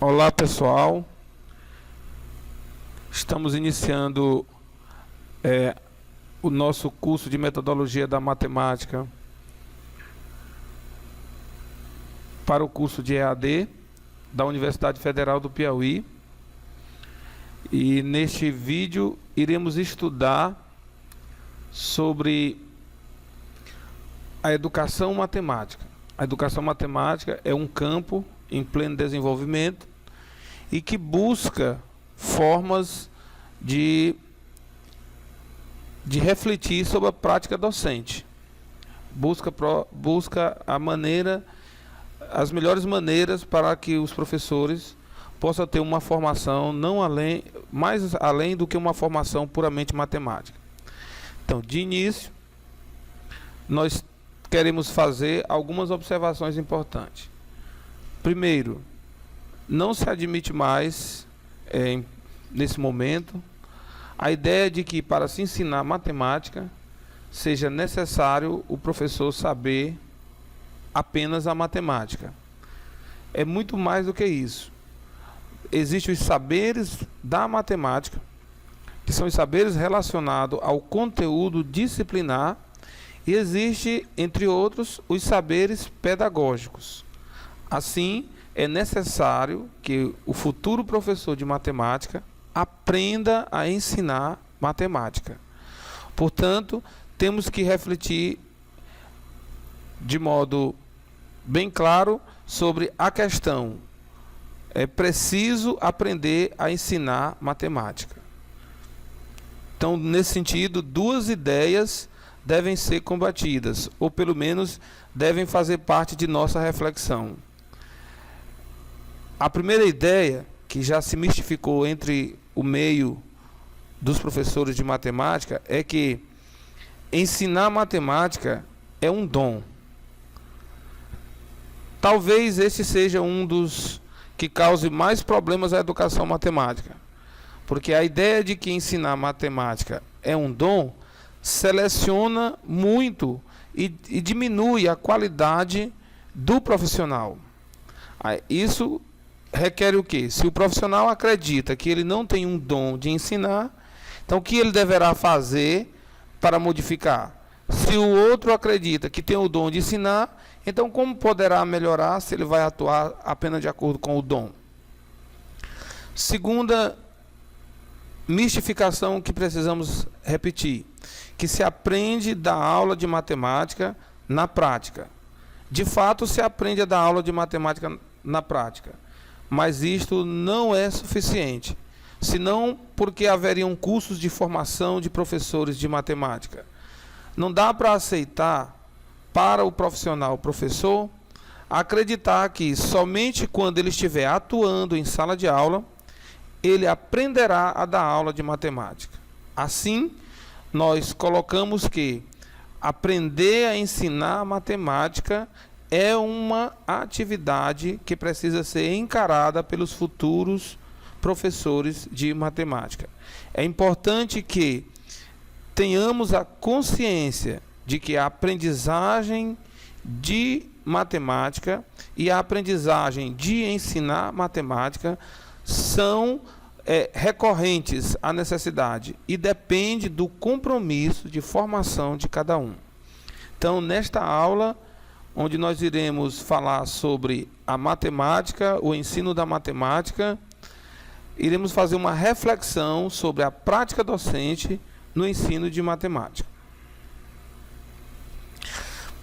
Olá pessoal, estamos iniciando o nosso curso de metodologia da matemática para o curso de EAD da Universidade Federal do Piauí. E neste vídeo iremos estudar sobre a educação matemática. A educação matemática é um campo em pleno desenvolvimento e que busca formas de refletir sobre a prática docente. Busca as melhores maneiras para que os professores possam ter uma formação mais além do que uma formação puramente matemática. Então, de início, nós queremos fazer algumas observações importantes. Primeiro, não se admite mais, nesse momento, a ideia de que para se ensinar matemática seja necessário o professor saber apenas a matemática. É muito mais do que isso. Existem os saberes da matemática, que são os saberes relacionados ao conteúdo disciplinar, e existe, entre outros, os saberes pedagógicos. Assim, é necessário que o futuro professor de matemática aprenda a ensinar matemática. Portanto, temos que refletir de modo bem claro sobre a questão: é preciso aprender a ensinar matemática. Então, nesse sentido, duas ideias devem ser combatidas, ou pelo menos devem fazer parte de nossa reflexão. A primeira ideia, que já se mistificou entre o meio dos professores de matemática, é que ensinar matemática é um dom. Talvez esse seja um dos que cause mais problemas à educação matemática, porque a ideia de que ensinar matemática é um dom seleciona muito e diminui a qualidade do profissional. Isso requer o quê? Se o profissional acredita que ele não tem um dom de ensinar, então o que ele deverá fazer para modificar? Se o outro acredita que tem o dom de ensinar, então como poderá melhorar se ele vai atuar apenas de acordo com o dom? Segunda mistificação que precisamos repetir: que se aprende da aula de matemática na prática. De fato, se aprende a dar aula de matemática na prática, mas isto não é suficiente, senão porque haveriam cursos de formação de professores de matemática. Não dá para aceitar, para o profissional professor, acreditar que somente quando ele estiver atuando em sala de aula, ele aprenderá a dar aula de matemática. Assim, nós colocamos que aprender a ensinar matemática é uma atividade que precisa ser encarada pelos futuros professores de matemática. É importante que tenhamos a consciência de que a aprendizagem de matemática e a aprendizagem de ensinar matemática são recorrentes à necessidade e depende do compromisso de formação de cada um. Então, nesta aula, onde nós iremos falar sobre a matemática, o ensino da matemática, iremos fazer uma reflexão sobre a prática docente no ensino de matemática.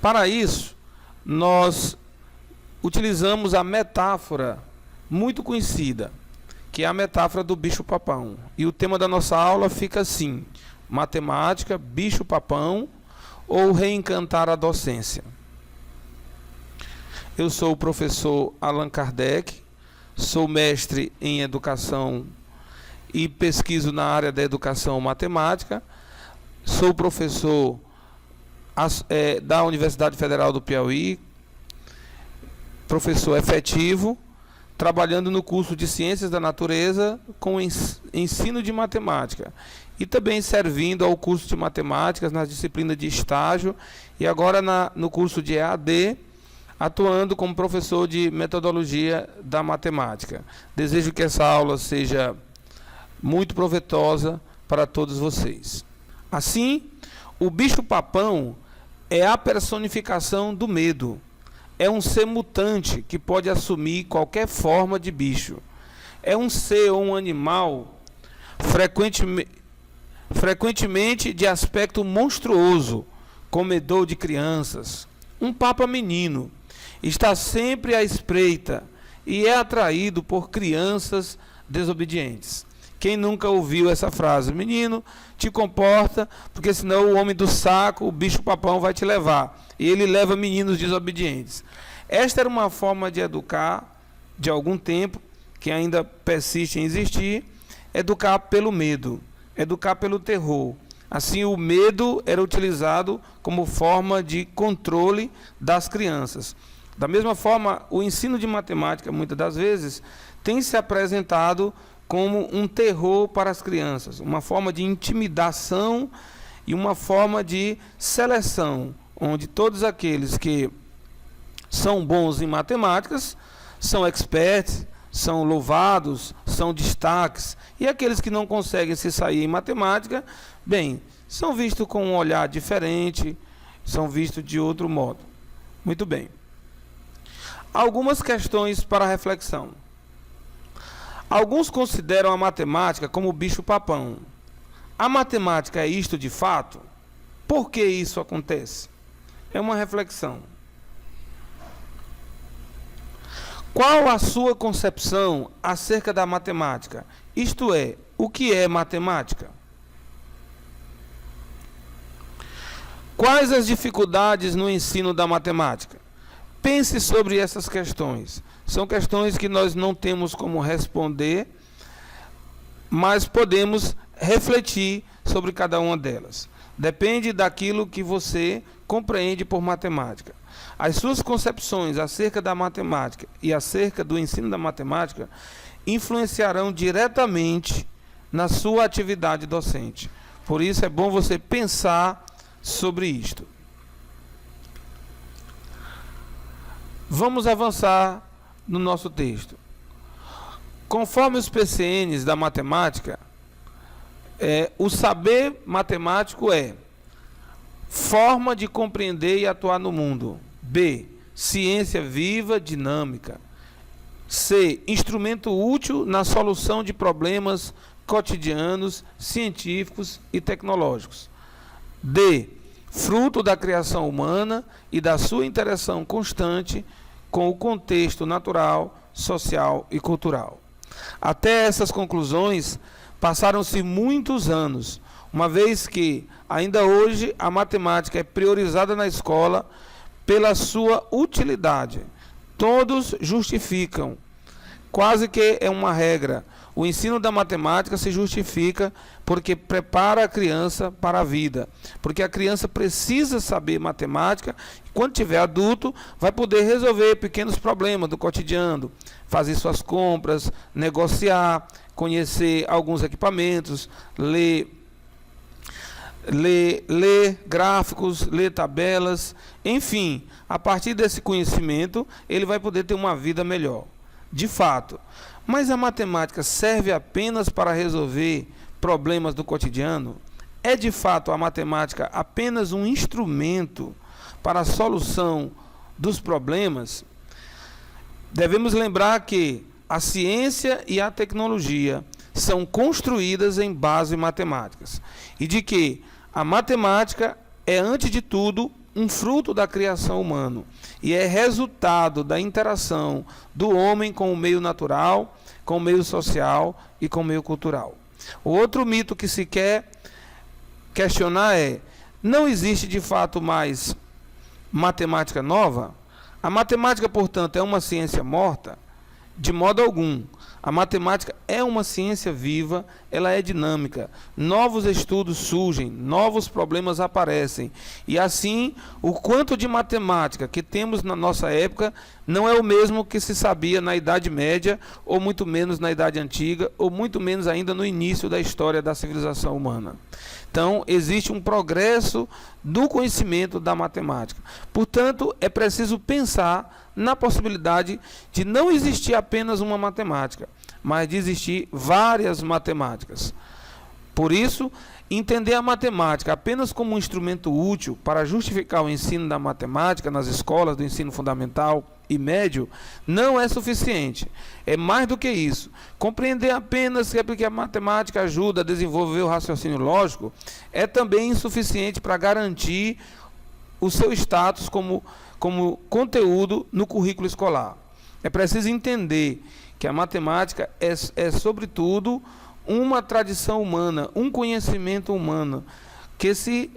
Para isso, nós utilizamos a metáfora muito conhecida, que é a metáfora do bicho-papão. E o tema da nossa aula fica assim: matemática, bicho-papão ou reencantar a docência. Eu sou o professor Allan Kardec, sou mestre em educação e pesquiso na área da educação matemática, sou professor da Universidade Federal do Piauí, professor efetivo, trabalhando no curso de Ciências da Natureza com ensino de matemática e também servindo ao curso de matemáticas nas disciplinas de estágio e agora no curso de EAD atuando como professor de metodologia da matemática. Desejo que essa aula seja muito proveitosa para todos vocês. Assim, o bicho-papão é a personificação do medo. É um ser mutante que pode assumir qualquer forma de bicho. É um ser ou um animal frequentemente de aspecto monstruoso, comedor de crianças. Um papa menino está sempre à espreita e é atraído por crianças desobedientes. Quem nunca ouviu essa frase? Menino, te comporta, porque senão o homem do saco, o bicho-papão, vai te levar. E ele leva meninos desobedientes. Esta era uma forma de educar de algum tempo, que ainda persiste em existir, educar pelo medo, educar pelo terror. Assim, o medo era utilizado como forma de controle das crianças. Da mesma forma, o ensino de matemática, muitas das vezes, tem se apresentado como um terror para as crianças, uma forma de intimidação e uma forma de seleção, onde todos aqueles que são bons em matemáticas são experts, são louvados, são destaques, e aqueles que não conseguem se sair em matemática, bem, são vistos com um olhar diferente, são vistos de outro modo. Muito bem. Algumas questões para reflexão. Alguns consideram a matemática como bicho-papão. A matemática é isto de fato? Por que isso acontece? É uma reflexão. Qual a sua concepção acerca da matemática? Isto é, o que é matemática? Quais as dificuldades no ensino da matemática? Pense sobre essas questões. São questões que nós não temos como responder, mas podemos refletir sobre cada uma delas. Depende daquilo que você compreende por matemática. As suas concepções acerca da matemática e acerca do ensino da matemática influenciarão diretamente na sua atividade docente. Por isso é bom você pensar sobre isto. Vamos avançar no nosso texto. Conforme os PCNs da matemática, o saber matemático é forma de compreender e atuar no mundo. B, ciência viva, dinâmica. C, instrumento útil na solução de problemas cotidianos, científicos e tecnológicos. D, fruto da criação humana e da sua interação constante com o contexto natural, social e cultural. Até essas conclusões passaram-se muitos anos, uma vez que, ainda hoje, a matemática é priorizada na escola pela sua utilidade. Todos justificam, quase que é uma regra. O ensino da matemática se justifica porque prepara a criança para a vida. Porque a criança precisa saber matemática e, quando tiver adulto, vai poder resolver pequenos problemas do cotidiano, fazer suas compras, negociar, conhecer alguns equipamentos, ler gráficos, ler tabelas, enfim, a partir desse conhecimento, ele vai poder ter uma vida melhor. De fato. Mas a matemática serve apenas para resolver problemas do cotidiano? É de fato a matemática apenas um instrumento para a solução dos problemas? Devemos lembrar que a ciência e a tecnologia são construídas em bases matemáticas e de que a matemática é, antes de tudo, um fruto da criação humana e é resultado da interação do homem com o meio natural, com o meio social e com o meio cultural. O outro mito que se quer questionar é: não existe de fato mais matemática nova? A matemática, portanto, é uma ciência morta? De modo algum. A matemática é uma ciência viva, ela é dinâmica. Novos estudos surgem, novos problemas aparecem. E assim, o quanto de matemática que temos na nossa época não é o mesmo que se sabia na Idade Média, ou muito menos na Idade Antiga, ou muito menos ainda no início da história da civilização humana. Então, existe um progresso do conhecimento da matemática. Portanto, é preciso pensar na possibilidade de não existir apenas uma matemática, mas de existir várias matemáticas. Por isso, entender a matemática apenas como um instrumento útil para justificar o ensino da matemática nas escolas do ensino fundamental e médio não é suficiente. É mais do que isso. Compreender apenas que é porque a matemática ajuda a desenvolver o raciocínio lógico é também insuficiente para garantir o seu status como conteúdo no currículo escolar. É preciso entender que a matemática é sobretudo, uma tradição humana, um conhecimento humano que se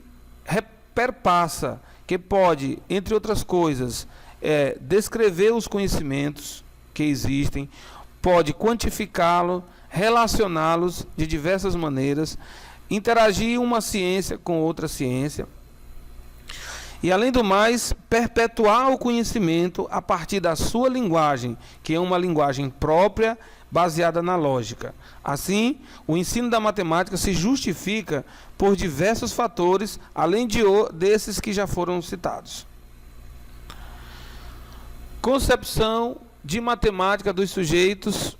perpassa, que pode, entre outras coisas, descrever os conhecimentos que existem, pode quantificá-los, relacioná-los de diversas maneiras, interagir uma ciência com outra ciência e, além do mais, perpetuar o conhecimento a partir da sua linguagem, que é uma linguagem própria, baseada na lógica. Assim, o ensino da matemática se justifica por diversos fatores, além desses que já foram citados. Concepção de matemática dos sujeitos.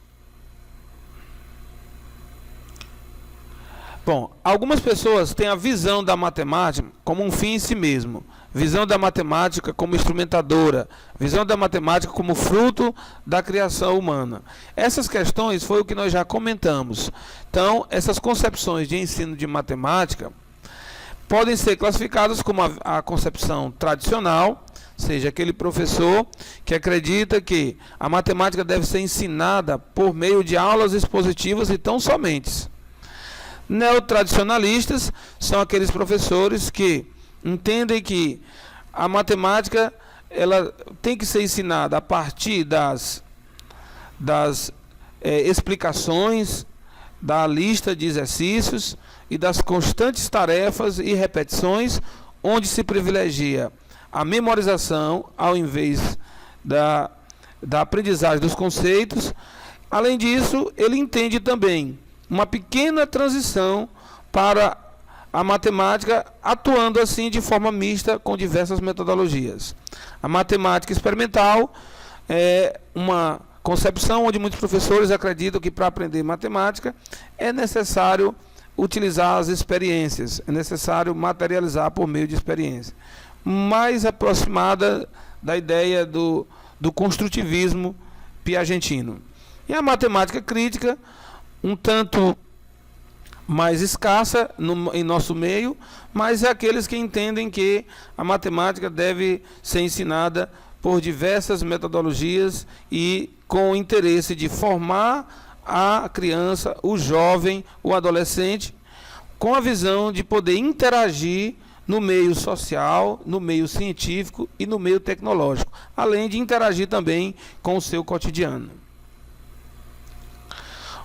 Bom, algumas pessoas têm a visão da matemática como um fim em si mesmo, visão da matemática como instrumentadora, visão da matemática como fruto da criação humana. Essas questões foi o que nós já comentamos. Então, essas concepções de ensino de matemática podem ser classificadas como a concepção tradicional, ou seja, aquele professor que acredita que a matemática deve ser ensinada por meio de aulas expositivas e tão somente. Neotradicionalistas são aqueles professores que entendem que a matemática ela tem que ser ensinada a partir das explicações, da lista de exercícios e das constantes tarefas e repetições, onde se privilegia a memorização ao invés da aprendizagem dos conceitos. Além disso, ele entende também uma pequena transição para a matemática, atuando assim de forma mista com diversas metodologias. A matemática experimental é uma concepção onde muitos professores acreditam que para aprender matemática é necessário utilizar as experiências, é necessário materializar por meio de experiência, mais aproximada da ideia do construtivismo piagentino. E a matemática crítica, um tanto mais escassa em nosso meio, mas é aqueles que entendem que a matemática deve ser ensinada por diversas metodologias e com o interesse de formar a criança, o jovem, o adolescente, com a visão de poder interagir no meio social, no meio científico e no meio tecnológico, além de interagir também com o seu cotidiano.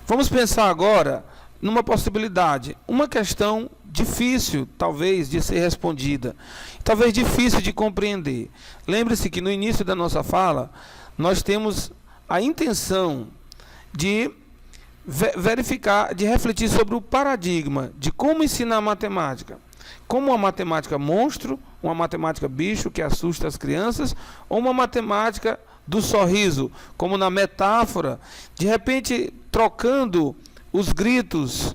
Vamos pensar agora numa possibilidade, uma questão difícil, talvez, de ser respondida, talvez difícil de compreender. Lembre-se que no início da nossa fala, nós temos a intenção de verificar, de refletir sobre o paradigma de como ensinar matemática. Como uma matemática monstro, uma matemática bicho que assusta as crianças, ou uma matemática do sorriso, como na metáfora, de repente trocando os gritos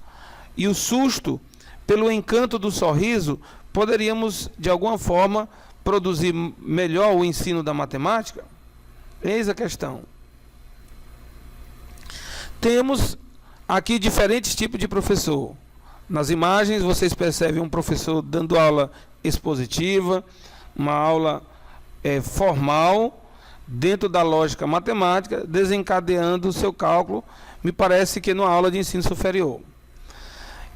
e o susto pelo encanto do sorriso, poderíamos de alguma forma produzir melhor o ensino da matemática? Eis a questão. Temos aqui diferentes tipos de professor. Nas imagens vocês percebem um professor dando aula expositiva, uma aula formal, dentro da lógica matemática, desencadeando o seu cálculo, me parece que numa aula de ensino superior.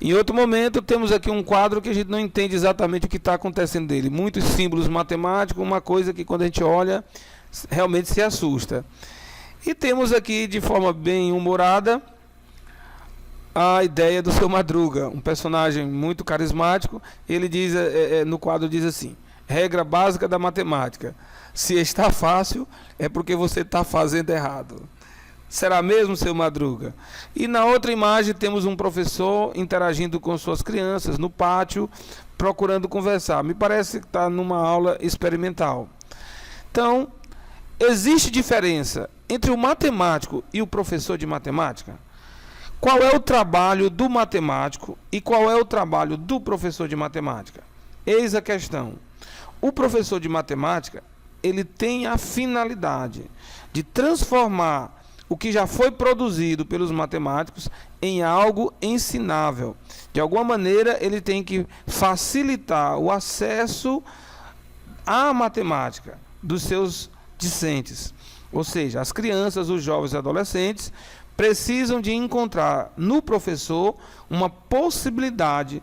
Em outro momento, temos aqui um quadro que a gente não entende exatamente o que está acontecendo dele. Muitos símbolos matemáticos, uma coisa que quando a gente olha, realmente se assusta. E temos aqui, de forma bem humorada, a ideia do Seu Madruga, um personagem muito carismático. Ele diz, no quadro diz assim: regra básica da matemática: se está fácil, é porque você está fazendo errado. Será mesmo, seu Madruga? E na outra imagem temos um professor interagindo com suas crianças no pátio, procurando conversar. Me parece que está numa aula experimental. Então, existe diferença entre o matemático e o professor de matemática? Qual é o trabalho do matemático e qual é o trabalho do professor de matemática? Eis a questão. O professor de matemática, ele tem a finalidade de transformar o que já foi produzido pelos matemáticos em algo ensinável. De alguma maneira, ele tem que facilitar o acesso à matemática dos seus discentes. Ou seja, as crianças, os jovens e adolescentes precisam de encontrar no professor uma possibilidade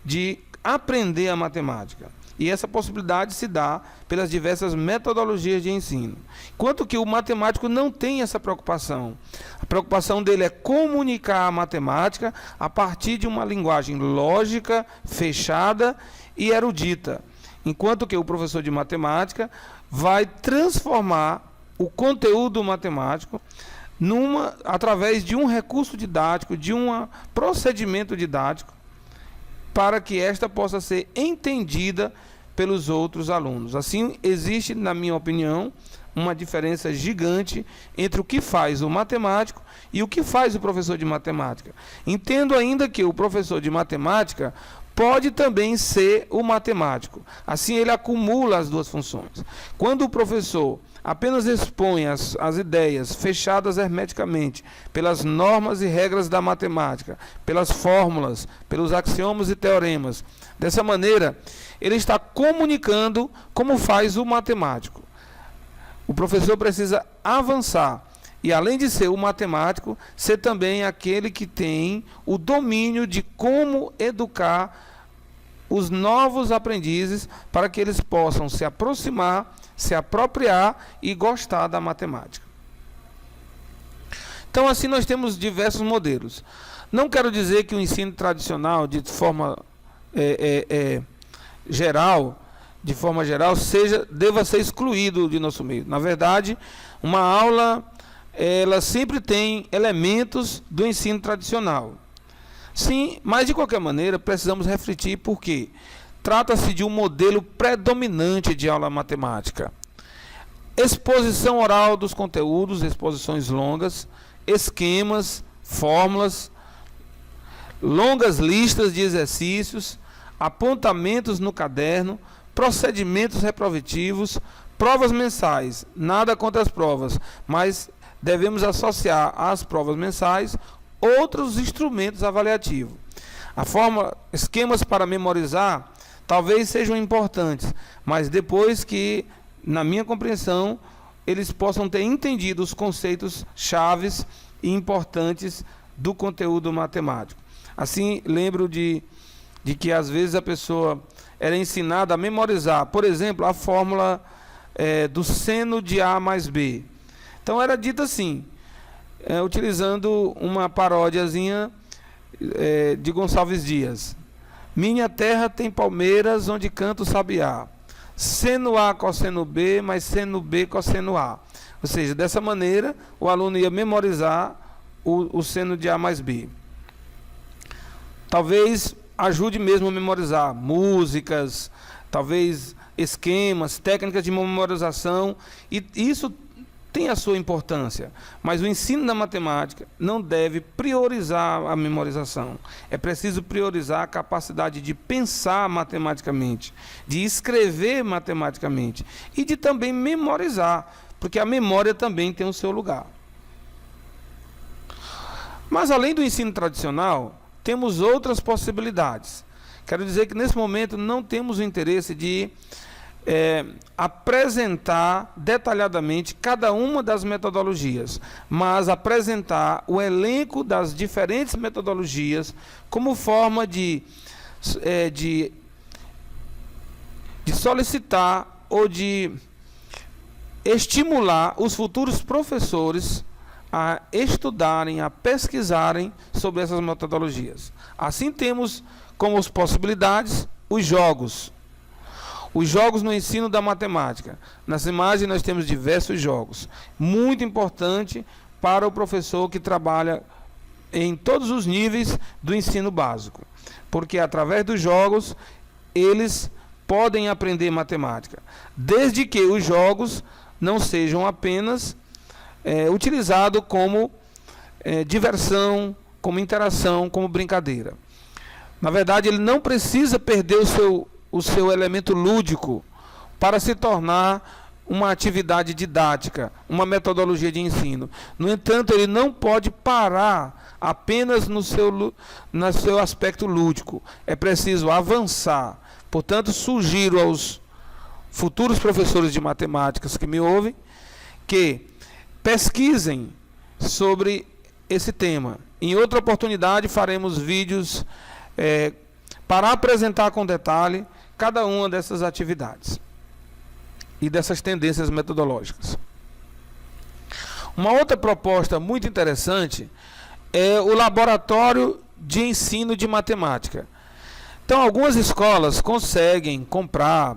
de aprender a matemática. E essa possibilidade se dá pelas diversas metodologias de ensino. Enquanto que o matemático não tem essa preocupação. A preocupação dele é comunicar a matemática a partir de uma linguagem lógica, fechada e erudita. Enquanto que o professor de matemática vai transformar o conteúdo matemático através de um recurso didático, de um procedimento didático, para que esta possa ser entendida pelos outros alunos. Assim, existe, na minha opinião, uma diferença gigante entre o que faz o matemático e o que faz o professor de matemática. Entendo ainda que o professor de matemática pode também ser o matemático. Assim, ele acumula as duas funções. Quando o professor apenas expõe as ideias fechadas hermeticamente pelas normas e regras da matemática, pelas fórmulas, pelos axiomas e teoremas, dessa maneira, ele está comunicando como faz o matemático. O professor precisa avançar e, além de ser o matemático, ser também aquele que tem o domínio de como educar os novos aprendizes para que eles possam se aproximar, se apropriar e gostar da matemática. Então, assim, nós temos diversos modelos. Não quero dizer que o ensino tradicional, de forma geral, deva ser excluído de nosso meio. Na verdade, uma aula, ela sempre tem elementos do ensino tradicional. Sim, mas de qualquer maneira precisamos refletir porque trata-se de um modelo predominante de aula matemática. Exposição oral dos conteúdos, exposições longas, esquemas, fórmulas, longas listas de exercícios, apontamentos no caderno, procedimentos reprovativos, provas mensais. Nada contra as provas, mas devemos associar às provas mensais outros instrumentos avaliativos. A fórmula, esquemas para memorizar, talvez sejam importantes, mas depois que, na minha compreensão, eles possam ter entendido os conceitos chaves e importantes do conteúdo matemático. Assim, lembro de que às vezes a pessoa era ensinada a memorizar, por exemplo, a fórmula do seno de A mais B. Então era dito assim, utilizando uma paródiazinha de Gonçalves Dias. Minha terra tem palmeiras onde canta o sabiá. Seno A cosseno B, mais seno B cosseno A. Ou seja, dessa maneira, o aluno ia memorizar o seno de A mais B. Talvez ajude mesmo a memorizar músicas, talvez esquemas, técnicas de memorização, e isso tem a sua importância, mas o ensino da matemática não deve priorizar a memorização. É preciso priorizar a capacidade de pensar matematicamente, de escrever matematicamente e de também memorizar, porque a memória também tem o seu lugar. Mas além do ensino tradicional, temos outras possibilidades. Quero dizer que nesse momento não temos o interesse de apresentar detalhadamente cada uma das metodologias, mas apresentar o elenco das diferentes metodologias como forma de solicitar ou de estimular os futuros professores a estudarem, a pesquisarem sobre essas metodologias. Assim temos como possibilidades os jogos. Os jogos no ensino da matemática. Nessa imagem nós temos diversos jogos. Muito importante para o professor que trabalha em todos os níveis do ensino básico, porque através dos jogos eles podem aprender matemática, desde que os jogos não sejam apenas utilizados como diversão, como interação, como brincadeira. Na verdade, ele não precisa perder o seu elemento lúdico para se tornar uma atividade didática, uma metodologia de ensino. No entanto, ele não pode parar apenas no seu aspecto lúdico. É preciso avançar. Portanto, sugiro aos futuros professores de matemáticas que me ouvem que pesquisem sobre esse tema. Em outra oportunidade, faremos vídeos para apresentar com detalhe cada uma dessas atividades e dessas tendências metodológicas. Uma outra proposta muito interessante é o laboratório de ensino de matemática. Então, algumas escolas conseguem comprar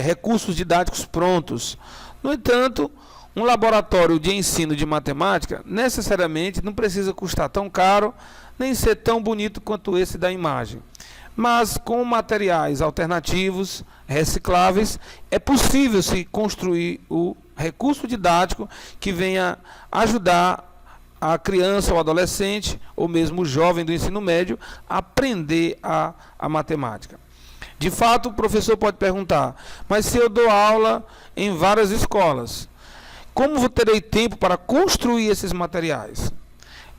recursos didáticos prontos. No entanto, um laboratório de ensino de matemática necessariamente não precisa custar tão caro, nem ser tão bonito quanto esse da imagem. Mas com materiais alternativos, recicláveis, é possível se construir o recurso didático que venha ajudar a criança ou adolescente, ou mesmo o jovem do ensino médio, a aprender a matemática. De fato, o professor pode perguntar, mas se eu dou aula em várias escolas, como terei tempo para construir esses materiais?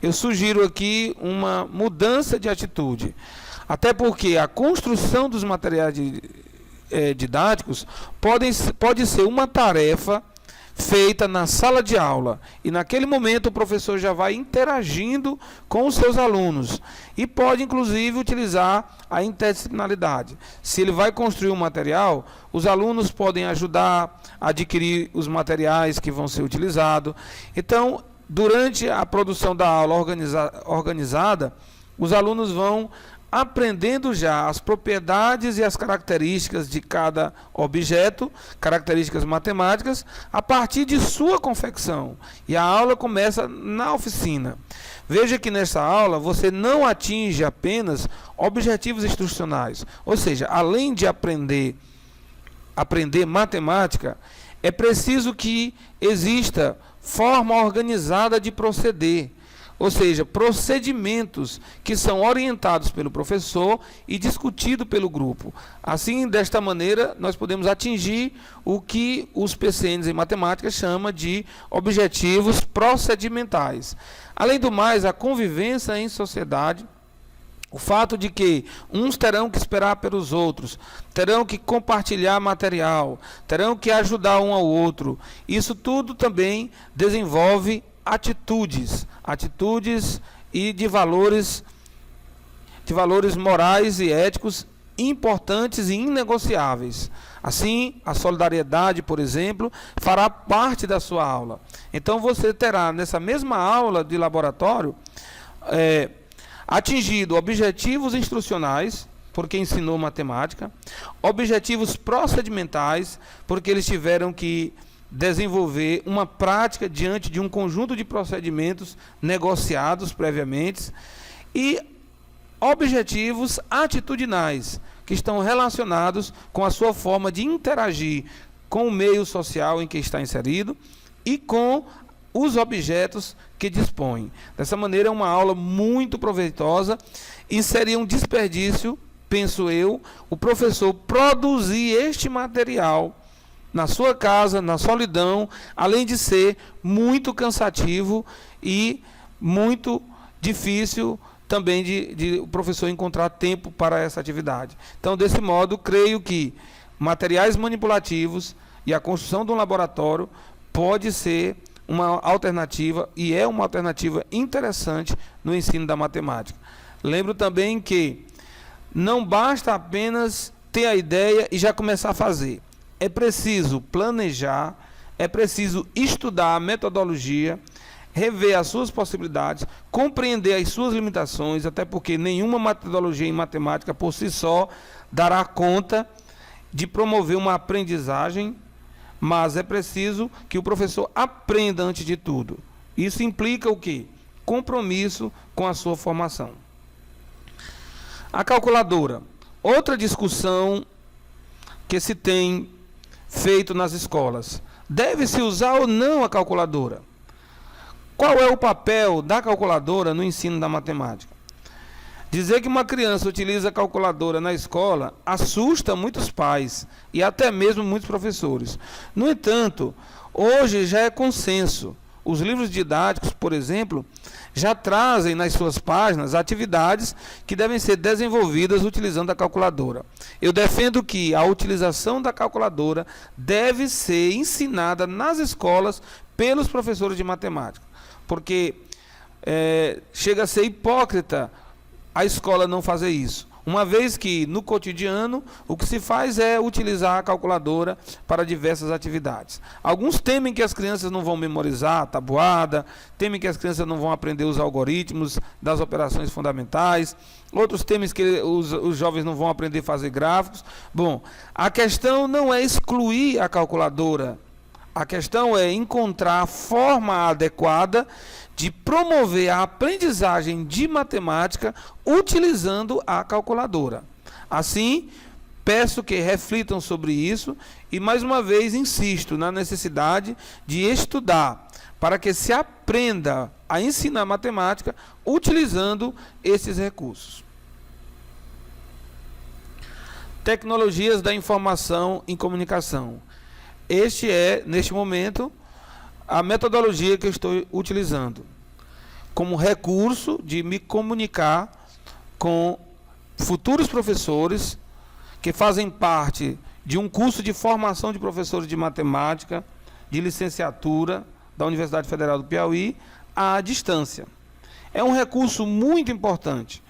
Eu sugiro aqui uma mudança de atitude. Até porque a construção dos materiais didáticos pode ser uma tarefa feita na sala de aula. E naquele momento o professor já vai interagindo com os seus alunos. E pode, inclusive, utilizar a interdisciplinaridade. Se ele vai construir um material, os alunos podem ajudar a adquirir os materiais que vão ser utilizados. Então, durante a produção da aula organizada, os alunos vão aprendendo já as propriedades e as características de cada objeto, características matemáticas, a partir de sua confecção. E a aula começa na oficina. Veja que nessa aula você não atinge apenas objetivos instrucionais. Ou seja, além de aprender matemática, é preciso que exista forma organizada de proceder. Ou seja, procedimentos que são orientados pelo professor e discutidos pelo grupo. Assim, desta maneira, nós podemos atingir o que os PCNs em matemática chamam de objetivos procedimentais. Além do mais, a convivência em sociedade, o fato de que uns terão que esperar pelos outros, terão que compartilhar material, terão que ajudar um ao outro, isso tudo também desenvolve atitudes e de valores morais e éticos importantes e inegociáveis. Assim, a solidariedade, por exemplo, fará parte da sua aula. Então, você terá, nessa mesma aula de laboratório, atingido objetivos instrucionais, porque ensinou matemática, objetivos procedimentais, porque eles tiveram que desenvolver uma prática diante de um conjunto de procedimentos negociados previamente, e objetivos atitudinais, que estão relacionados com a sua forma de interagir com o meio social em que está inserido e com os objetos que dispõe. Dessa maneira, é uma aula muito proveitosa e seria um desperdício, penso eu, o professor produzir este material na sua casa, na solidão, além de ser muito cansativo e muito difícil também de o professor encontrar tempo para essa atividade. Então, desse modo, creio que materiais manipulativos e a construção de um laboratório pode ser uma alternativa, e é uma alternativa interessante no ensino da matemática. Lembro também que não basta apenas ter a ideia e já começar a fazer. É preciso planejar, é preciso estudar a metodologia, rever as suas possibilidades, compreender as suas limitações, até porque nenhuma metodologia em matemática por si só dará conta de promover uma aprendizagem, mas é preciso que o professor aprenda antes de tudo. Isso implica o quê? Compromisso com a sua formação. A calculadora. Outra discussão que se tem feito nas escolas. Deve-se usar ou não a calculadora? Qual é o papel da calculadora no ensino da matemática? Dizer que uma criança utiliza a calculadora na escola assusta muitos pais e até mesmo muitos professores. No entanto, hoje já é consenso. Os livros didáticos, por exemplo, já trazem nas suas páginas atividades que devem ser desenvolvidas utilizando a calculadora. Eu defendo que a utilização da calculadora deve ser ensinada nas escolas pelos professores de matemática, porque chega a ser hipócrita a escola não fazer isso, uma vez que no cotidiano o que se faz é utilizar a calculadora para diversas atividades. Alguns temem que as crianças não vão memorizar a tabuada, temem que as crianças não vão aprender os algoritmos das operações fundamentais, outros temem que os jovens não vão aprender a fazer gráficos. Bom, a questão não é excluir a calculadora, a questão é encontrar a forma adequada de promover a aprendizagem de matemática utilizando a calculadora. Assim, peço que reflitam sobre isso e, mais uma vez, insisto na necessidade de estudar para que se aprenda a ensinar matemática utilizando esses recursos. Tecnologias da informação em comunicação. Este é, neste momento, a metodologia que eu estou utilizando como recurso de me comunicar com futuros professores que fazem parte de um curso de formação de professores de matemática, de licenciatura da Universidade Federal do Piauí, à distância. É um recurso muito importante.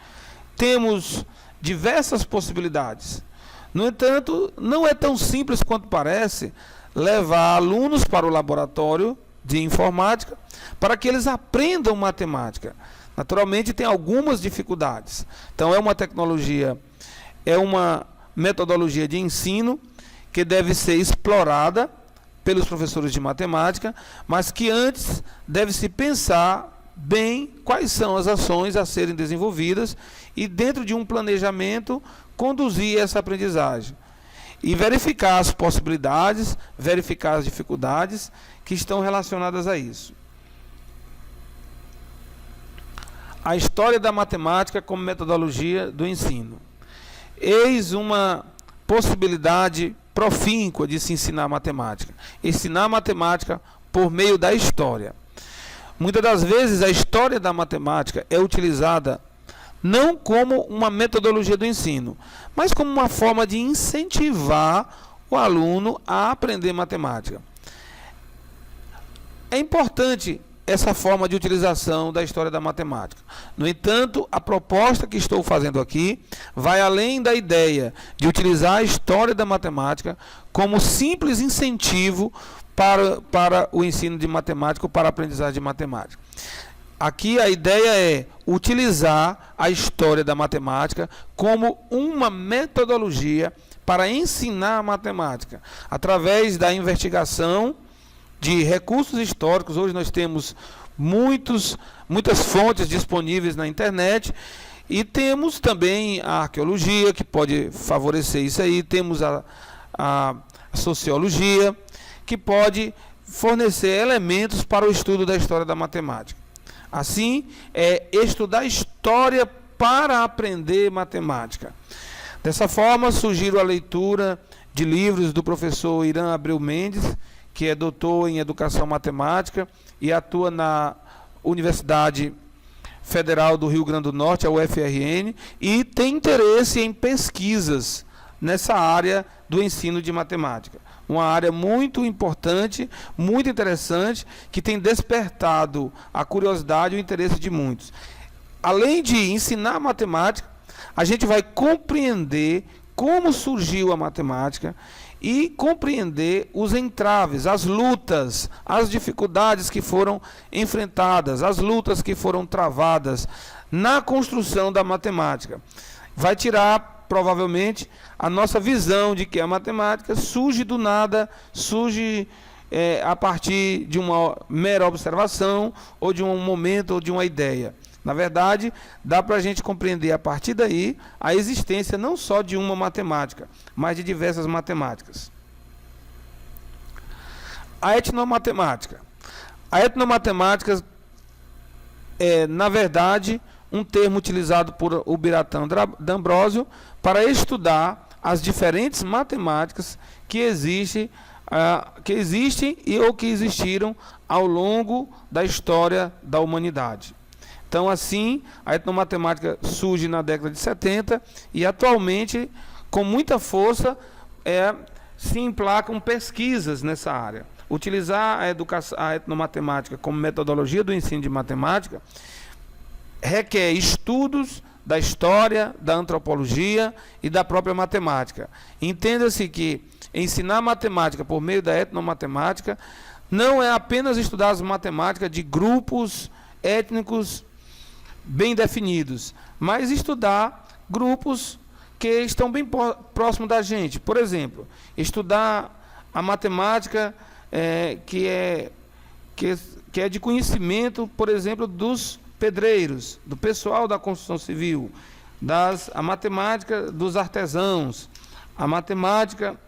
Temos diversas possibilidades. No entanto, não é tão simples quanto parece levar alunos para o laboratório de informática para que eles aprendam matemática. Naturalmente, tem algumas dificuldades. Então, é uma tecnologia, é uma metodologia de ensino que deve ser explorada pelos professores de matemática, mas que antes deve-se pensar bem quais são as ações a serem desenvolvidas e, dentro de um planejamento, conduzir essa aprendizagem. E verificar as possibilidades, verificar as dificuldades que estão relacionadas a isso. A história da matemática como metodologia do ensino. Eis uma possibilidade profíncua de se ensinar matemática. Ensinar matemática por meio da história. Muitas das vezes a história da matemática é utilizada não como uma metodologia do ensino, mas como uma forma de incentivar o aluno a aprender matemática. É importante essa forma de utilização da história da matemática. No entanto, a proposta que estou fazendo aqui vai além da ideia de utilizar a história da matemática como simples incentivo para o ensino de matemática ou para a aprendizagem de matemática. Aqui a ideia é utilizar a história da matemática como uma metodologia para ensinar a matemática, através da investigação de recursos históricos. Hoje nós temos muitas fontes disponíveis na internet e temos também a arqueologia, que pode favorecer isso aí, temos a sociologia, que pode fornecer elementos para o estudo da história da matemática. Assim, é estudar história para aprender matemática. Dessa forma, sugiro a leitura de livros do professor Irã Abreu Mendes, que é doutor em Educação Matemática e atua na Universidade Federal do Rio Grande do Norte, a UFRN, e tem interesse em pesquisas nessa área do ensino de matemática. Uma área muito importante, muito interessante, que tem despertado a curiosidade e o interesse de muitos. Além de ensinar matemática, a gente vai compreender como surgiu a matemática e compreender os entraves, as lutas, as dificuldades que foram enfrentadas, as lutas que foram travadas na construção da matemática. Vai tirar, provavelmente, a nossa visão de que a matemática surge do nada, surge a partir de uma mera observação, ou de um momento, ou de uma ideia. Na verdade, dá para a gente compreender a partir daí a existência não só de uma matemática, mas de diversas matemáticas. A etnomatemática. A etnomatemática é, na verdade, um termo utilizado por o Biratan D'Ambrosio para estudar as diferentes matemáticas que existem ou que existiram ao longo da história da humanidade. Então, assim, a etnomatemática surge na década de 70 e, atualmente, com muita força, se emplacam pesquisas nessa área. Utilizar a etnomatemática como metodologia do ensino de matemática requer estudos da história, da antropologia e da própria matemática. Entenda-se que ensinar matemática por meio da etnomatemática não é apenas estudar as matemáticas de grupos étnicos bem definidos, mas estudar grupos que estão bem próximos da gente. Por exemplo, estudar a matemática que é de conhecimento, por exemplo, dos pedreiros, do pessoal da construção civil, a matemática dos artesãos, a matemática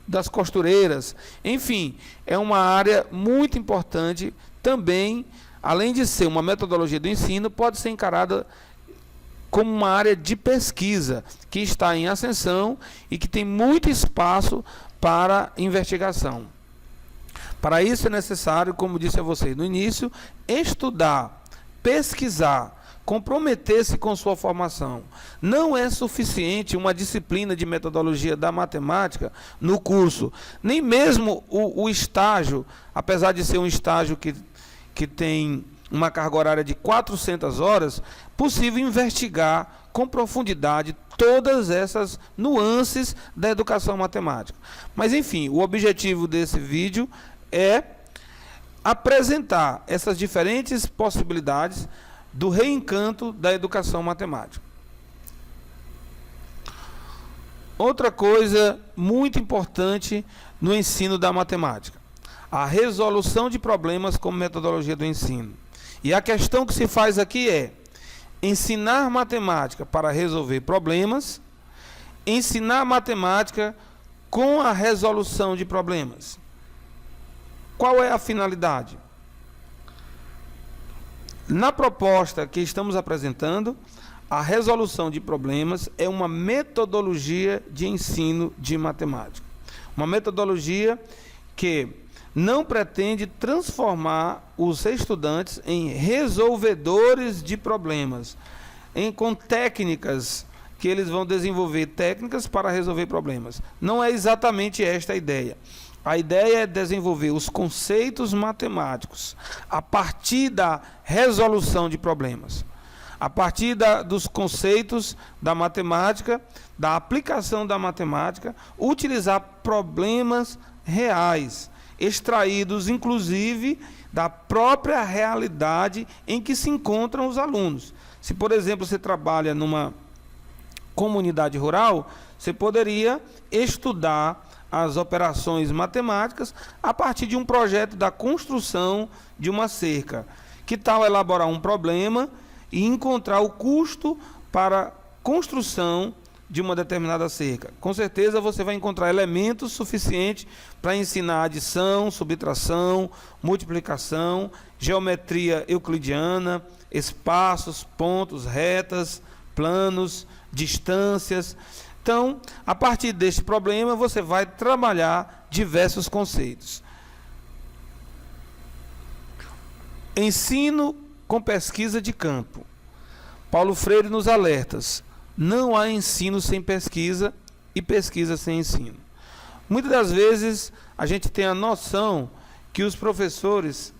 das costureiras. Enfim, é uma área muito importante também. Além de ser uma metodologia do ensino, pode ser encarada como uma área de pesquisa que está em ascensão e que tem muito espaço para investigação. Para isso é necessário, como disse a vocês no início, estudar, pesquisar, comprometer-se com sua formação. Não é suficiente uma disciplina de metodologia da matemática no curso. Nem mesmo o estágio, apesar de ser um estágio que tem uma carga horária de 400 horas, possível investigar com profundidade todas essas nuances da educação matemática. Mas, enfim, o objetivo desse vídeo é apresentar essas diferentes possibilidades do reencanto da educação matemática. Outra coisa muito importante no ensino da matemática: a resolução de problemas como metodologia do ensino. E a questão que se faz aqui é ensinar matemática para resolver problemas, ensinar matemática com a resolução de problemas. Qual é a finalidade? Na proposta que estamos apresentando, a resolução de problemas é uma metodologia de ensino de matemática. Uma metodologia que não pretende transformar os estudantes em resolvedores de problemas, com técnicas que eles vão desenvolver, técnicas para resolver problemas. Não é exatamente esta a ideia. A ideia é desenvolver os conceitos matemáticos a partir da resolução de problemas, a partir dos conceitos da matemática, da aplicação da matemática, utilizar problemas reais, extraídos, inclusive, da própria realidade em que se encontram os alunos. Se, por exemplo, você trabalha numa comunidade rural, você poderia estudar as operações matemáticas a partir de um projeto da construção de uma cerca. Que tal elaborar um problema e encontrar o custo para a construção de uma determinada cerca? Com certeza você vai encontrar elementos suficientes para ensinar adição, subtração, multiplicação, geometria euclidiana, espaços, pontos, retas, planos, distâncias. Então, a partir deste problema, você vai trabalhar diversos conceitos. Ensino com pesquisa de campo. Paulo Freire nos alerta: não há ensino sem pesquisa e pesquisa sem ensino. Muitas das vezes, a gente tem a noção que os professores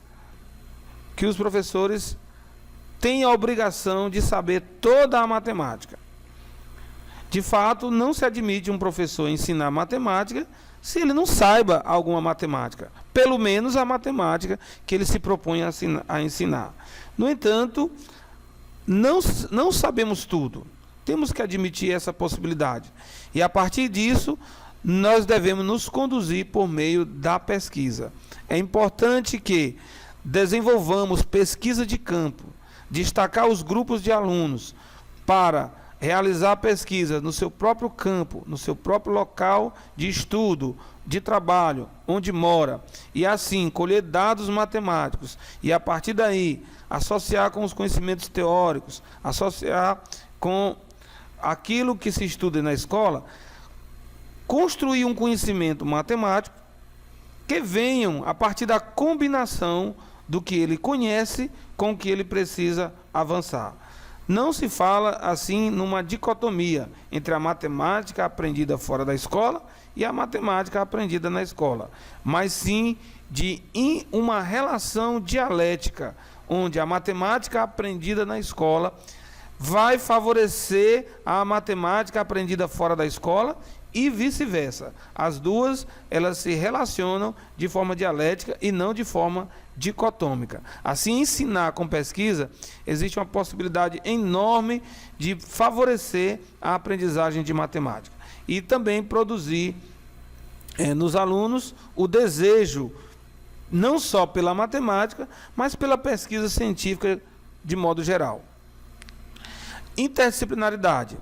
têm a obrigação de saber toda a matemática. De fato, não se admite um professor ensinar matemática se ele não saiba alguma matemática, pelo menos a matemática que ele se propõe a ensinar. No entanto, não sabemos tudo. Temos que admitir essa possibilidade. E a partir disso, nós devemos nos conduzir por meio da pesquisa. É importante que desenvolvamos pesquisa de campo, destacar os grupos de alunos para realizar pesquisa no seu próprio campo, no seu próprio local de estudo, de trabalho, onde mora, e assim colher dados matemáticos e a partir daí associar com os conhecimentos teóricos, associar com aquilo que se estuda na escola, construir um conhecimento matemático que venham a partir da combinação do que ele conhece com o que ele precisa avançar. Não se fala assim numa dicotomia entre a matemática aprendida fora da escola e a matemática aprendida na escola, mas sim de uma relação dialética, onde a matemática aprendida na escola vai favorecer a matemática aprendida fora da escola e vice-versa. As duas, elas se relacionam de forma dialética e não de forma dicotômica. Assim, ensinar com pesquisa, existe uma possibilidade enorme de favorecer a aprendizagem de matemática e também produzir nos alunos o desejo, não só pela matemática, mas pela pesquisa científica de modo geral. Interdisciplinaridade.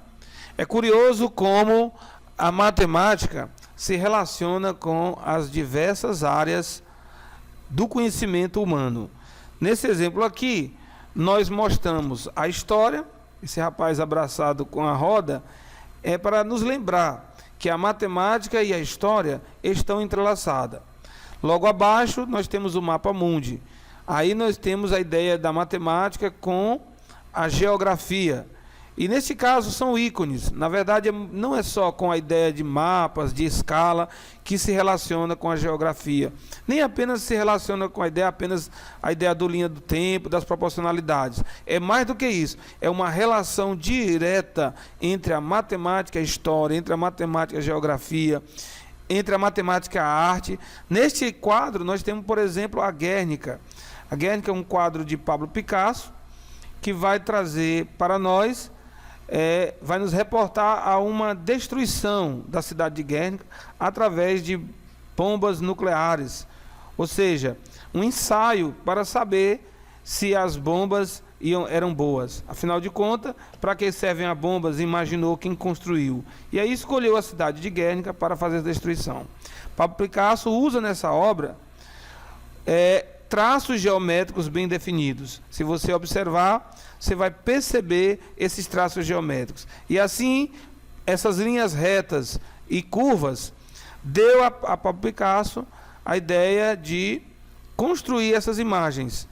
É curioso como a matemática se relaciona com as diversas áreas do conhecimento humano. Nesse exemplo aqui, nós mostramos a história. Esse rapaz abraçado com a roda é para nos lembrar que a matemática e a história estão entrelaçadas. Logo abaixo, nós temos o mapa mundi. Aí nós temos a ideia da matemática com a geografia. E neste caso são ícones. Na verdade, não é só com a ideia de mapas, de escala, que se relaciona com a geografia. Nem apenas se relaciona com a ideia do linha do tempo, das proporcionalidades. É mais do que isso. É uma relação direta entre a matemática e a história, entre a matemática e a geografia, entre a matemática e a arte. Neste quadro, nós temos, por exemplo, a Guernica. A Guernica é um quadro de Pablo Picasso, que vai trazer para nós, vai nos reportar a uma destruição da cidade de Guernica através de bombas nucleares. Ou seja, um ensaio para saber se as bombas eram boas. Afinal de contas, para que servem as bombas, imaginou quem construiu. E aí escolheu a cidade de Guernica para fazer a destruição. Pablo Picasso usa nessa obra traços geométricos bem definidos. Se você observar, você vai perceber esses traços geométricos. E assim, essas linhas retas e curvas deu a Pablo Picasso a ideia de construir essas imagens.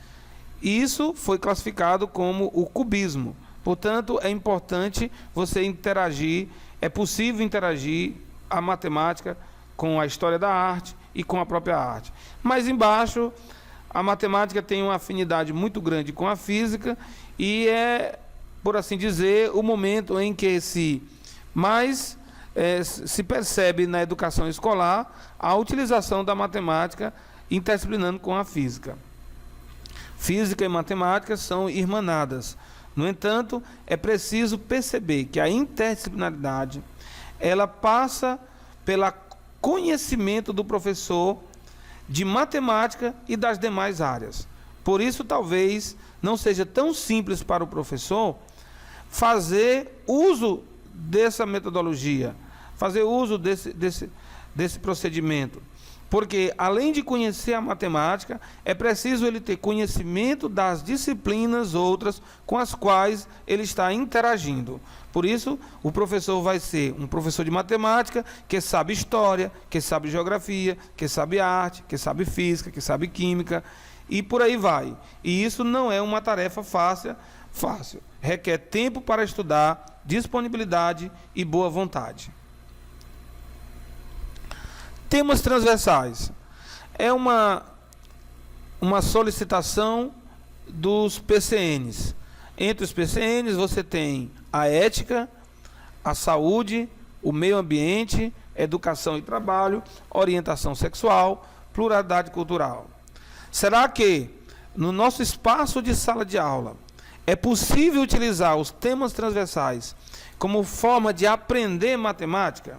Isso foi classificado como o cubismo. Portanto, é importante você interagir, é possível interagir a matemática com a história da arte e com a própria arte. Mais embaixo, a matemática tem uma afinidade muito grande com a física e é, por assim dizer, o momento em que se percebe na educação escolar a utilização da matemática interdisciplinando com a física. Física e matemática são irmanadas. No entanto, é preciso perceber que a interdisciplinaridade ela passa pelo conhecimento do professor de matemática e das demais áreas. Por isso, talvez não seja tão simples para o professor fazer uso dessa metodologia, fazer uso desse procedimento. Porque, além de conhecer a matemática, é preciso ele ter conhecimento das disciplinas outras com as quais ele está interagindo. Por isso, o professor vai ser um professor de matemática que sabe história, que sabe geografia, que sabe arte, que sabe física, que sabe química, e por aí vai. E isso não é uma tarefa fácil. Requer tempo para estudar, disponibilidade e boa vontade. Temas transversais. É uma solicitação dos PCNs. Entre os PCNs você tem a ética, a saúde, o meio ambiente, educação e trabalho, orientação sexual, pluralidade cultural. Será que no nosso espaço de sala de aula é possível utilizar os temas transversais como forma de aprender matemática?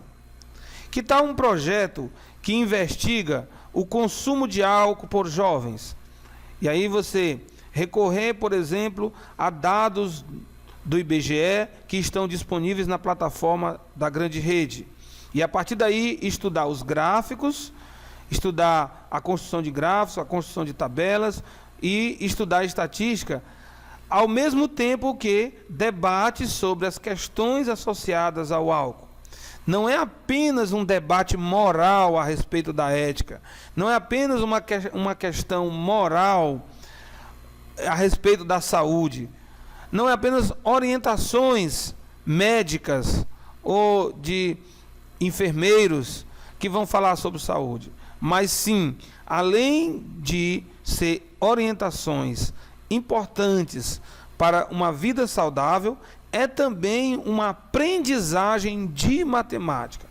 Que tal um projeto que investiga o consumo de álcool por jovens? E aí você recorrer, por exemplo, a dados do IBGE que estão disponíveis na plataforma da grande rede. E a partir daí estudar os gráficos, estudar a construção de gráficos, a construção de tabelas e estudar a estatística, ao mesmo tempo que debate sobre as questões associadas ao álcool. Não é apenas um debate moral a respeito da ética, não é apenas uma questão moral a respeito da saúde, não é apenas orientações médicas ou de enfermeiros que vão falar sobre saúde, mas sim, além de ser orientações importantes para uma vida saudável, é também uma aprendizagem de matemática.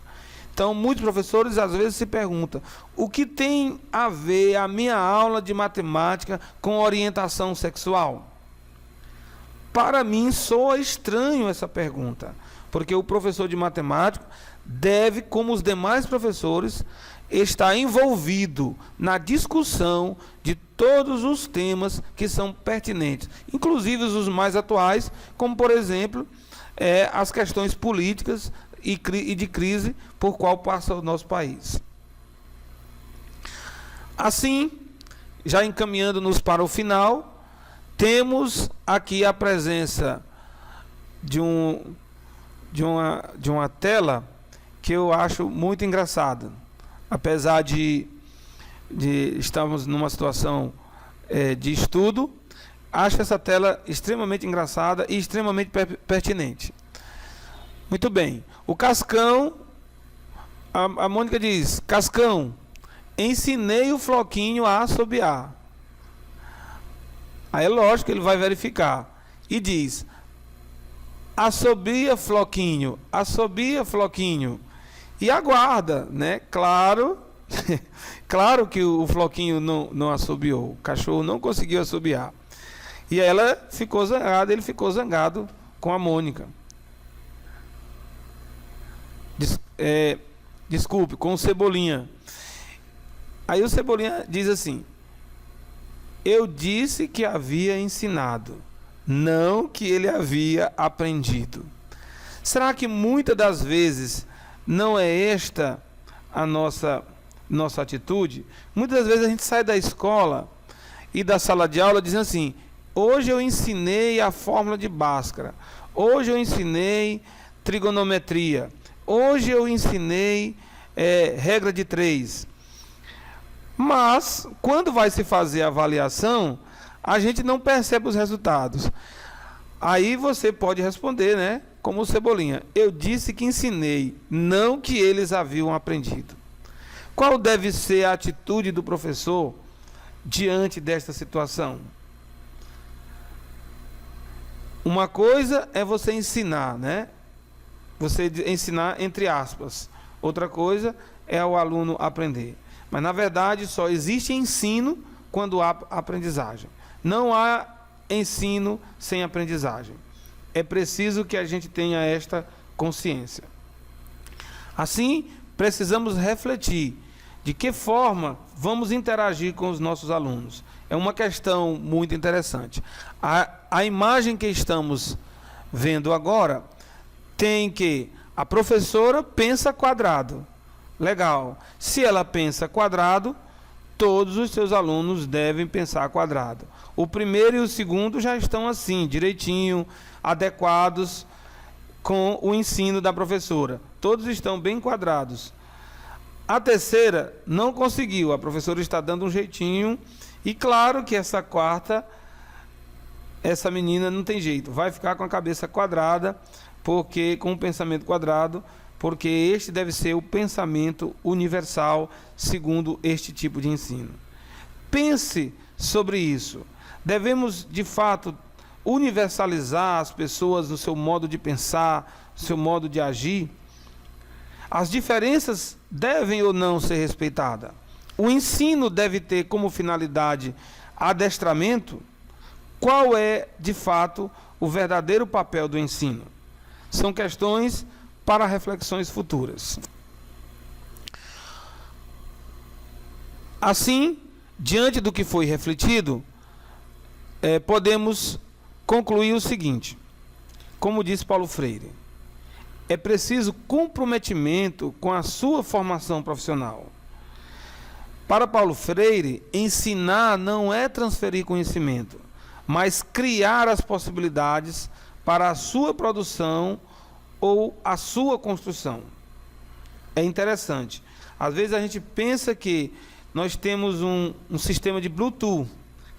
Então, muitos professores às vezes se perguntam: o que tem a ver a minha aula de matemática com orientação sexual? Para mim, soa estranho essa pergunta, porque o professor de matemática deve, como os demais professores, estar envolvido na discussão de todos os temas que são pertinentes, inclusive os mais atuais, como, por exemplo, as questões políticas e de crise por qual passa o nosso país. Assim, já encaminhando-nos para o final, temos aqui a presença de uma tela que eu acho muito engraçada. Apesar de estarmos numa situação de estudo, acho essa tela extremamente engraçada e extremamente pertinente. Muito bem. O Cascão, a Mônica diz: Cascão, ensinei o Floquinho a assobiar. Aí é lógico que ele vai verificar. E diz: assobia, Floquinho, assobia, Floquinho. E aguarda, né? Claro, claro que o Floquinho não assobiou. O cachorro não conseguiu assobiar. E ela ficou zangada, ele ficou zangado com a Mônica. Desculpe, com o Cebolinha. Aí o Cebolinha diz assim: eu disse que havia ensinado, não que ele havia aprendido. Será que muitas das vezes não é esta a nossa atitude? Muitas vezes a gente sai da escola e da sala de aula dizendo assim: hoje eu ensinei a fórmula de Bhaskara, hoje eu ensinei trigonometria, hoje eu ensinei regra de 3. Mas, quando vai se fazer a avaliação, a gente não percebe os resultados. Aí você pode responder, né? Como o Cebolinha: eu disse que ensinei, não que eles haviam aprendido. Qual deve ser a atitude do professor diante desta situação? Uma coisa é você ensinar, né? Você ensinar entre aspas. Outra coisa é o aluno aprender. Mas, na verdade, só existe ensino quando há aprendizagem. Não há ensino sem aprendizagem. É preciso que a gente tenha esta consciência. Assim, precisamos refletir de que forma vamos interagir com os nossos alunos. É uma questão muito interessante. A imagem que estamos vendo agora tem que a professora pensa quadrado. Legal. Se ela pensa quadrado, todos os seus alunos devem pensar quadrado. O primeiro e o segundo já estão assim, direitinho, adequados com o ensino da professora. Todos estão bem quadrados. A terceira não conseguiu, a professora está dando um jeitinho, e claro que essa quarta, essa menina não tem jeito, vai ficar com a cabeça quadrada, porque com o pensamento quadrado, porque este deve ser o pensamento universal segundo este tipo de ensino. Pense sobre isso. Devemos, de fato, universalizar as pessoas no seu modo de pensar, no seu modo de agir. As diferenças devem ou não ser respeitadas. O ensino deve ter como finalidade adestramento. Qual é, de fato, o verdadeiro papel do ensino? São questões para reflexões futuras. Assim, diante do que foi refletido, podemos concluir o seguinte: como disse Paulo Freire, é preciso comprometimento com a sua formação profissional. Para Paulo Freire, ensinar não é transferir conhecimento, mas criar as possibilidades para a sua produção ou a sua construção. É interessante. Às vezes a gente pensa que nós temos um sistema de Bluetooth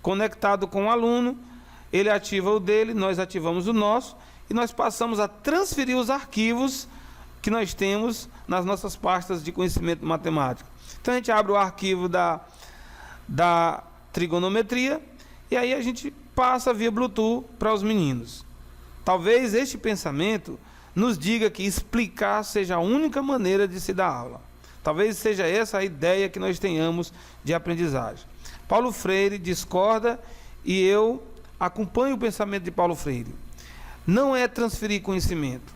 conectado com o aluno, ele ativa o dele, nós ativamos o nosso, e nós passamos a transferir os arquivos que nós temos nas nossas pastas de conhecimento matemático. Então a gente abre o arquivo da trigonometria, e aí a gente passa via Bluetooth para os meninos. Talvez este pensamento nos diga que explicar seja a única maneira de se dar aula. Talvez seja essa a ideia que nós tenhamos de aprendizagem. Paulo Freire discorda e eu acompanho o pensamento de Paulo Freire. Não é transferir conhecimento,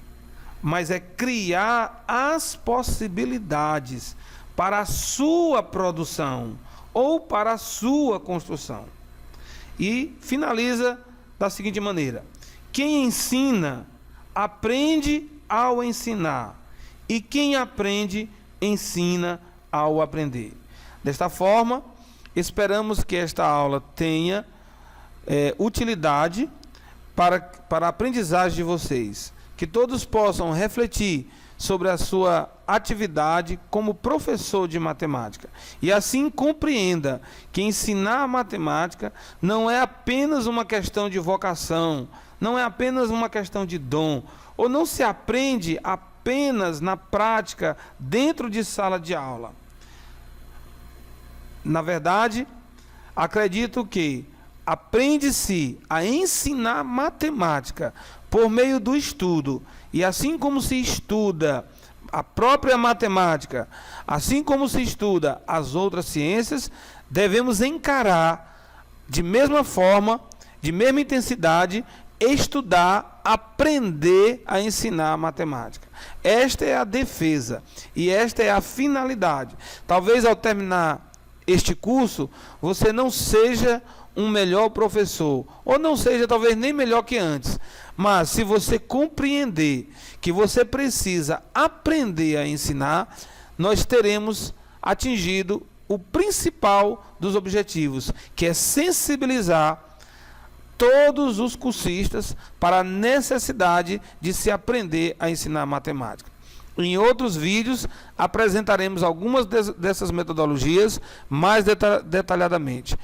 mas é criar as possibilidades para a sua produção ou para a sua construção. E finaliza da seguinte maneira: quem ensina, aprende ao ensinar, e quem aprende, ensina ao aprender. Desta forma, esperamos que esta aula tenha utilidade para a aprendizagem de vocês, que todos possam refletir sobre a sua atividade como professor de matemática, e assim compreenda que ensinar matemática não é apenas uma questão de vocação, não é apenas uma questão de dom, ou não se aprende apenas na prática dentro de sala de aula. Na verdade, acredito que aprende-se a ensinar matemática por meio do estudo, e assim como se estuda a própria matemática, assim como se estuda as outras ciências, devemos encarar de mesma forma, de mesma intensidade, estudar, aprender a ensinar matemática. Esta é a defesa e esta é a finalidade. Talvez ao terminar este curso, você não seja um melhor professor, ou não seja talvez nem melhor que antes, mas se você compreender que você precisa aprender a ensinar, nós teremos atingido o principal dos objetivos, que é sensibilizar todos os cursistas para a necessidade de se aprender a ensinar matemática. Em outros vídeos apresentaremos algumas dessas metodologias mais detalhadamente.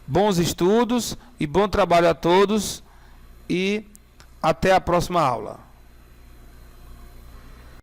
Bons estudos e bom trabalho a todos, e até a próxima aula.